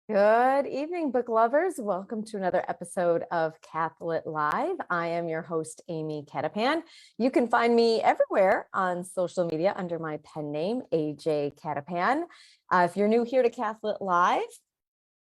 Good evening, book lovers. Welcome to another episode of Cath-Lit Live. I am your host, Amy Cattapan. You can find me everywhere on social media under my pen name, AJ Cattapan. If you're new here to Cath-Lit Live,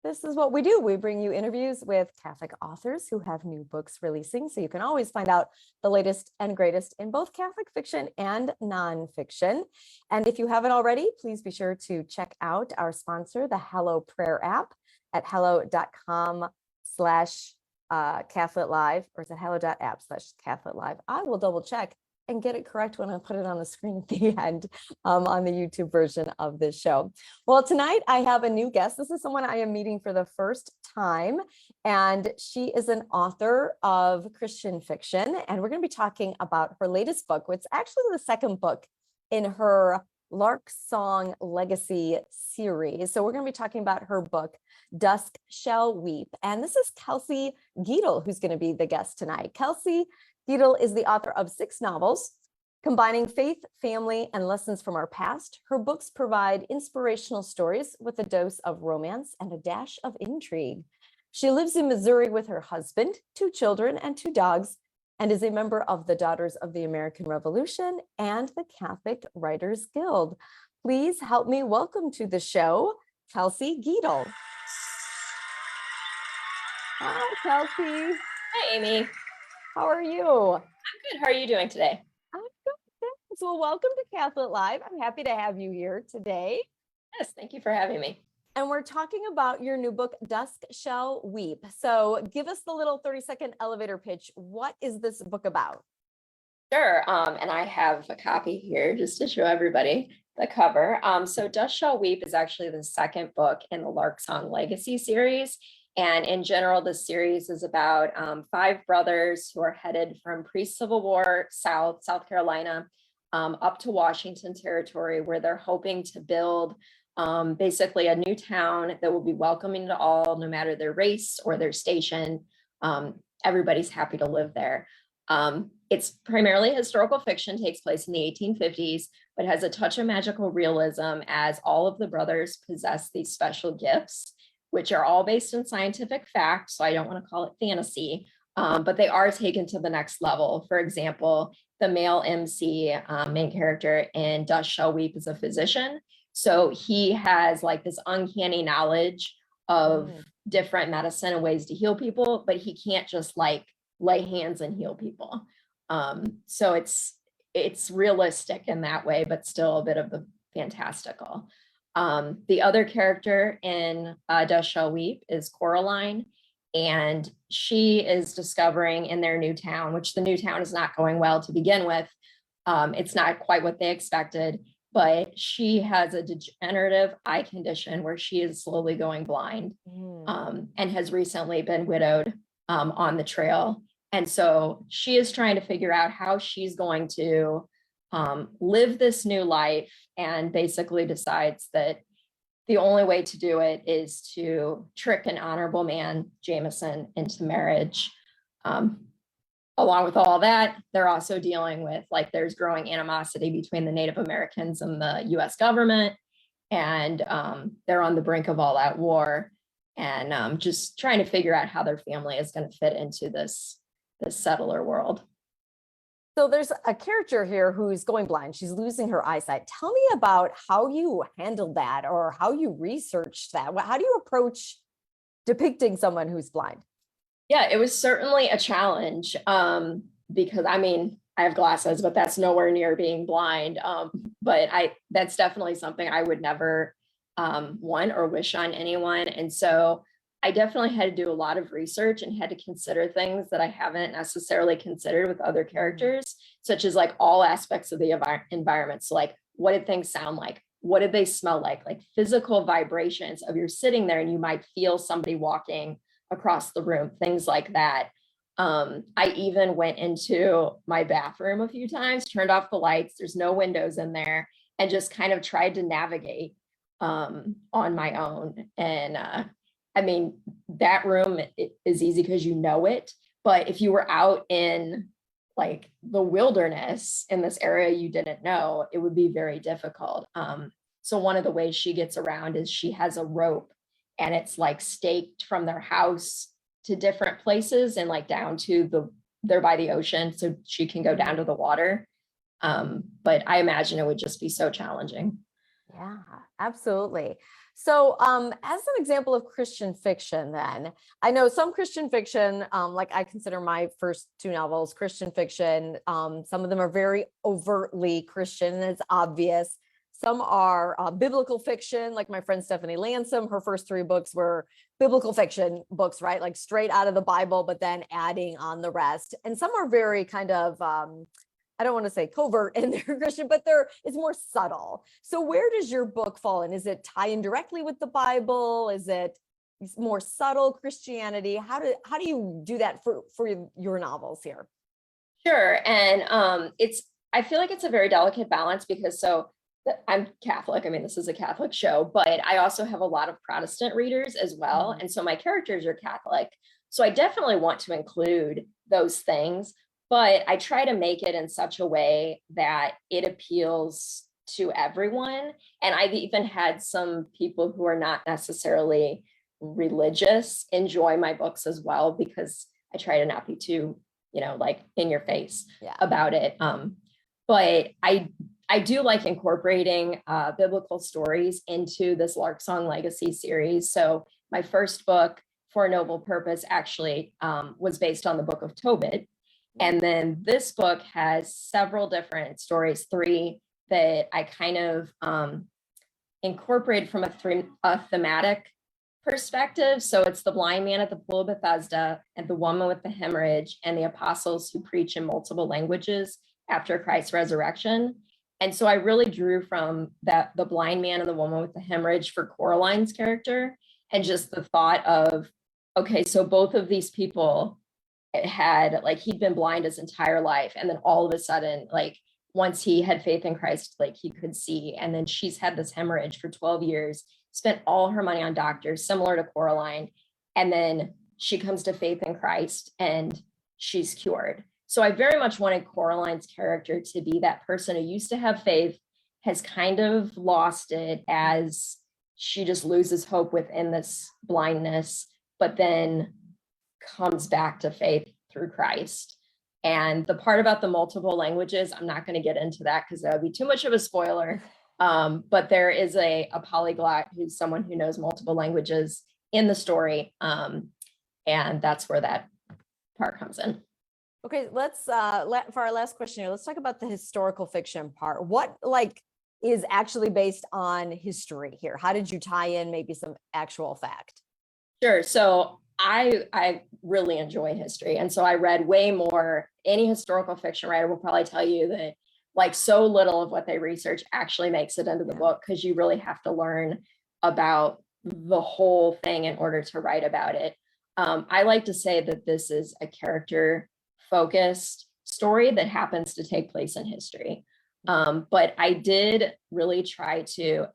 this is what we do. We bring you interviews with Catholic authors who have new books releasing, so you can always find out the latest and greatest in both Catholic fiction and nonfiction. And if you haven't already, please be sure to check out our sponsor, the Hello Prayer app at hello.com/Catholic Live, or is it hello.app/Catholic Live? I will double check and get it correct when I put it on the screen at the end on the YouTube version of this show. Well, tonight I have a new guest. This is someone I am meeting for the first time, and she is an author of Christian fiction, and we're going to be talking about her latest book, which is actually the second book in her Larksong legacy series. So we're going to be talking about her book, Dusk Shall Weep, and this is Kelsey Gietl who's going to be the guest tonight. Kelsey Gietl is the author of 6 novels, combining faith, family, and lessons from our past. Her books provide inspirational stories with a dose of romance and a dash of intrigue. She lives in Missouri with her husband, 2 children, and 2 dogs, and is a member of the Daughters of the American Revolution and the Catholic Writers Guild. Please help me welcome to the show, Kelsey Gietl. Hi, Kelsey. Hi, Amy. How are you? I'm good. How are you doing today? I'm good. Thanks. Well, welcome to Cath-Lit Live. I'm happy to have you here today. Yes, thank you for having me. And we're talking about your new book, Dusk Shall Weep. So give us the little 30-second elevator pitch. What is this book about? Sure. And I have a copy here just to show everybody the cover. So Dusk Shall Weep is actually the second book in the Larksong Legacy series. And in general, the series is about 5 brothers who are headed from pre-Civil War South Carolina, up to Washington Territory, where they're hoping to build basically a new town that will be welcoming to all, no matter their race or their station. Everybody's happy to live there. It's primarily historical fiction, takes place in the 1850s, but has a touch of magical realism as all of the brothers possess these special gifts, which are all based in scientific fact. So I don't want to call it fantasy, but they are taken to the next level. For example, the male MC, main character in Dusk Shall Weep, is a physician. So he has like this uncanny knowledge of different medicine and ways to heal people, but he can't just like lay hands and heal people. So it's realistic in that way, but still a bit of the fantastical. The other character in Dusk Shall Weep is Coraline, and she is discovering in their new town, which the new town is not going well to begin with. It's not quite what they expected, but she has a degenerative eye condition where she is slowly going blind, and has recently been widowed on the trail. And so she is trying to figure out how she's going to live this new life, and basically decides that the only way to do it is to trick an honorable man, Jamison, into marriage. Along with all that, they're also dealing with, like, there's growing animosity between the Native Americans and the US government, and they're on the brink of all-out war, and just trying to figure out how their family is going to fit into this settler world. So there's a character here who's going blind. She's losing her eyesight. Tell me about how you handled that, or how you researched that. How do you approach depicting someone who's blind? Yeah, it was certainly a challenge, because I mean, I have glasses, but that's nowhere near being blind. But that's definitely something I would never want or wish on anyone. And so I definitely had to do a lot of research and had to consider things that I haven't necessarily considered with other characters, such as like all aspects of the environment. So like, what did things sound like? What did they smell like? Like physical vibrations of you're sitting there and you might feel somebody walking across the room, things like that. I even went into my bathroom a few times, turned off the lights, there's no windows in there, and just kind of tried to navigate on my own. And I mean, that room is easy because you know it, but if you were out in like the wilderness in this area you didn't know, it would be very difficult. So one of the ways she gets around is she has a rope and it's like staked from their house to different places and like down to they're by the ocean, so she can go down to the water. But I imagine it would just be so challenging. Yeah, absolutely. So, as an example of Christian fiction, then I know some Christian fiction, like I consider my first two novels Christian fiction. Some of them are very overtly Christian, and it's obvious. Some are biblical fiction, like my friend Stephanie Lansom. Her first three books were biblical fiction books, right? Like straight out of the Bible, but then adding on the rest. And some are very kind of I don't want to say covert in their Christian, but it's more subtle. So where does your book fall in? Is it tie in directly with the Bible? Is it more subtle Christianity? How do you do that for your novels here? Sure. And I feel like it's a very delicate balance because I'm Catholic. I mean, this is a Catholic show, but I also have a lot of Protestant readers as well. And so my characters are Catholic. So I definitely want to include those things, but I try to make it in such a way that it appeals to everyone. And I've even had some people who are not necessarily religious enjoy my books as well, because I try to not be too, like in your face about it. But I do like incorporating biblical stories into this Larksong Legacy series. So my first book, For a Noble Purpose, actually was based on the book of Tobit. And then this book has several different stories, three that I kind of incorporated from a thematic perspective. So it's the blind man at the pool of Bethesda, and the woman with the hemorrhage, and the apostles who preach in multiple languages after Christ's resurrection. And so I really drew from the blind man and the woman with the hemorrhage for Coraline's character, and just the thought of, okay, so both of these people had, like, he'd been blind his entire life, and then all of a sudden, like, once he had faith in Christ, like, he could see. And then she's had this hemorrhage for 12 years, spent all her money on doctors, similar to Coraline, and then she comes to faith in Christ and she's cured. So I very much wanted Coraline's character to be that person who used to have faith, has kind of lost it as she just loses hope within this blindness, but then comes back to faith through Christ. And the part about the multiple languages, I'm not going to get into that because that would be too much of a spoiler. But there is a polyglot who's someone who knows multiple languages in the story. And that's where that part comes in. Okay, let's for our last question here, let's talk about the historical fiction part. What is actually based on history here? How did you tie in maybe some actual fact? Sure. So I really enjoy history. And so I read way more. Any historical fiction writer will probably tell you that, like, so little of what they research actually makes it into the book, because you really have to learn about the whole thing in order to write about it. I like to say that this is a character focused story that happens to take place in history. But I did really try to,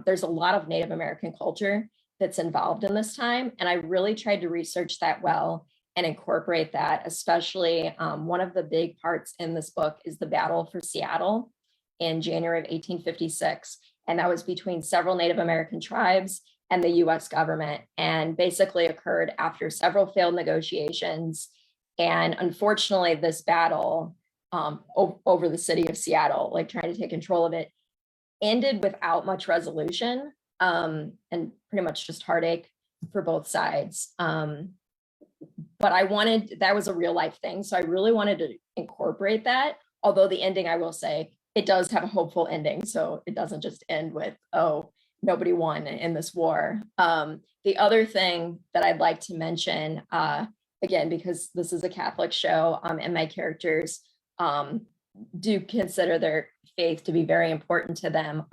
there's a lot of Native American culture that's involved in this time. And I really tried to research that well and incorporate that, especially one of the big parts in this book is the Battle for Seattle in January of 1856. And that was between several Native American tribes and the US government, and basically occurred after several failed negotiations. And unfortunately, this battle over the city of Seattle, like trying to take control of it, ended without much resolution, and pretty much just heartache for both sides. But that was a real life thing. So I really wanted to incorporate that. Although the ending, I will say, it does have a hopeful ending. So it doesn't just end with, oh, nobody won in this war. The other thing that I'd like to mention, again, because this is a Catholic show, and my characters do consider their faith to be very important to them.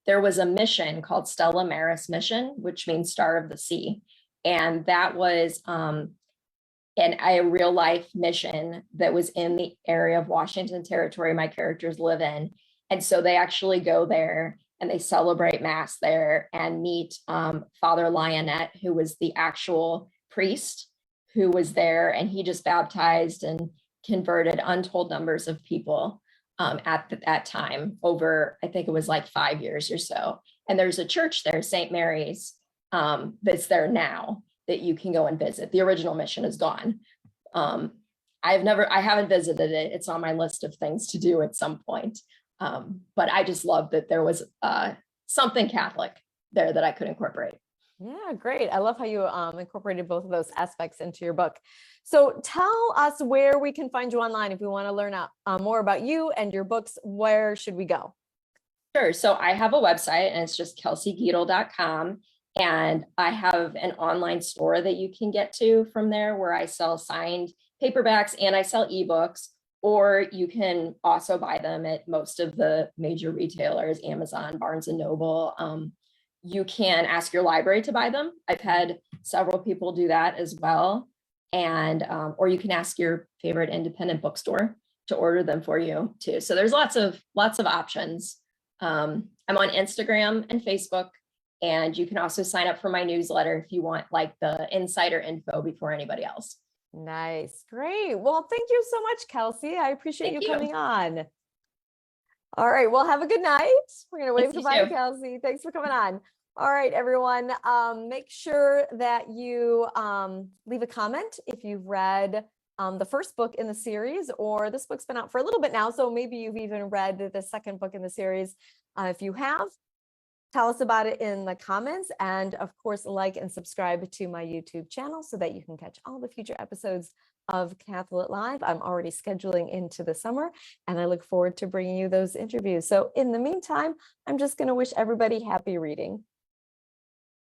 There was a mission called Stella Maris Mission, which means Star of the Sea. And that was a real life mission that was in the area of Washington Territory my characters live in. And so they actually go there and they celebrate Mass there and meet Father Lionette, who was the actual priest who was there. And he just baptized and converted untold numbers of people at that time over, I think it was like 5 years or so. And there's a church there, St. Mary's, that's there now that you can go and visit. The original mission is gone. I haven't visited it. It's on my list of things to do at some point. But I just love that there was something Catholic there that I could incorporate. Yeah, great. I love how you incorporated both of those aspects into your book. So tell us where we can find you online if we want to learn more about you and your books. Where should we go? Sure. So I have a website and it's just kelseygietl.com. And I have an online store that you can get to from there where I sell signed paperbacks and I sell ebooks, or you can also buy them at most of the major retailers, Amazon, Barnes and Noble. You can ask your library to buy them. I've had several people do that as well. And, or you can ask your favorite independent bookstore to order them for you too. So there's lots of options. I'm on Instagram and Facebook, and you can also sign up for my newsletter if you want like the insider info before anybody else. Nice. Great. Well, thank you so much, Kelsey. I appreciate you coming on. All right. Well, have a good night. We're going to wave goodbye to Kelsey. Thanks for coming on. All right, everyone. Make sure that you leave a comment if you've read the first book in the series, or this book's been out for a little bit now, so maybe you've even read the second book in the series. If you have, tell us about it in the comments, and of course, like and subscribe to my YouTube channel so that you can catch all the future episodes of Cath-Lit Live. I'm already scheduling into the summer, and I look forward to bringing you those interviews. So in the meantime, I'm just going to wish everybody happy reading.